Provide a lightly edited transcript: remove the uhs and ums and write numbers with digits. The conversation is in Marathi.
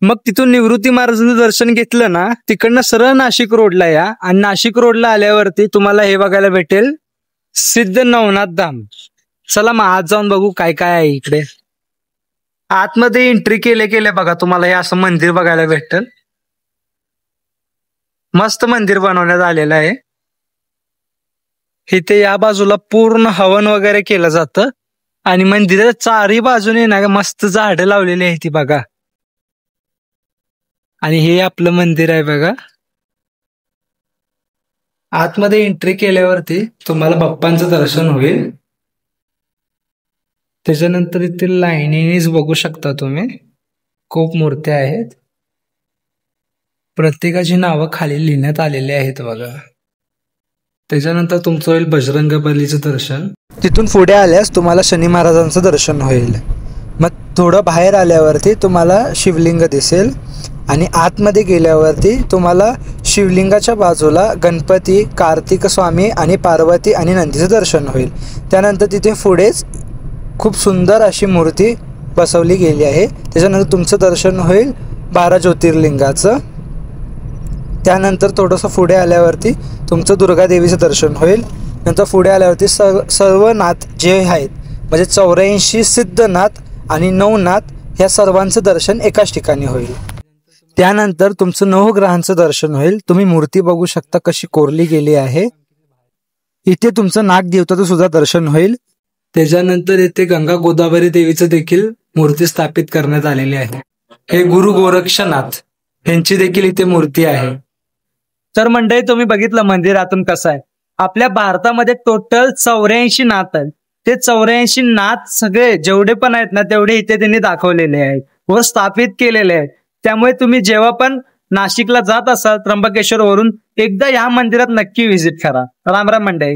मग तिथून निवृत्ती महाराजांचं दर्शन घेतलं ना, तिकडनं सरळ नाशिक रोडला या आणि नाशिक रोडला आल्यावरती तुम्हाला हे बघायला भेटेल सिद्ध नवनाथ धाम. चला मग आज जाऊन बघू काय काय आहे इकडे. आतमध्ये एंट्री केले बघा तुम्हाला हे असं मंदिर बघायला भेटेल. मस्त मंदिर बनवण्यात आलेलं आहे. इथे या बाजूला पूर्ण हवन वगैरे केलं जातं आणि मंदिराच्या चारही बाजूने ना मस्त झाडं लावलेली आहे ती बघा. आणि हे आपलं मंदिर आहे बघा. आतमध्ये एंट्री केल्यावरती तुम्हाला बाप्पांचं दर्शन होईल. त्याच्यानंतर इथे लाईनीनेच बघू शकता तुम्ही, खूप मूर्त्या आहेत. प्रत्येकाची नावं खाली लिहिण्यात आलेली आहेत बघा. त्याच्यानंतर तुमचं होईल बजरंगबलीचं दर्शन. तिथून पुढे आल्यास तुम्हाला शनी महाराजांचं दर्शन होईल. मग थोडं बाहेर आल्यावरती तुम्हाला शिवलिंग दिसेल आणि आतमध्ये गेल्यावरती तुम्हाला शिवलिंगाच्या बाजूला गणपती, कार्तिक स्वामी आणि पार्वती आणि नंदीचं दर्शन होईल. त्यानंतर तिथे पुढेच खूप सुंदर अशी मूर्ती बसवली गेली आहे. त्याच्यानंतर तुमचं दर्शन होईल 12 ज्योतिर्लिंगाचं. त्यानंतर थोडंसं पुढे आल्यावरती तुमचं दुर्गादेवीचं दर्शन होईल. नंतर पुढे आल्यावरती सर्व नाथ जे आहेत म्हणजे 84 सिद्धनाथ आणि नवनाथ ह्या सर्वांचं दर्शन एकाच ठिकाणी होईल. त्यानंतर तुमचं नवग्रहांचं दर्शन होईल. तुम्ही मूर्ती बघू शकता कशी कोरली गेली आहे. इथे तुमचं नागदेवताचं सुद्धा दर्शन होईल. त्याच्यानंतर इथे गंगा गोदावरी देवीचं देखील मूर्ती स्थापित करण्यात आलेली आहे. हे गुरु गोरक्षनाथ यांची देखील इथे मूर्ती आहे. तर मंडळी तुम्ही बघितलं मंदिरातून कसं आहे. आपल्या भारतामध्ये टोटल 84 नाथ आहेत. ते 84 नाथ सगळे जेवढे पण आहेत ना तेवढे इथे त्यांनी दाखवलेले आहेत व स्थापित केलेले आहेत. त्यामुळे तुम्ही जेव्हा पण नाशिकला जात असाल त्र्यंबकेश्वर वरून एकदा या मंदिरात नक्की व्हिजिट करा. राम राम मंडळी.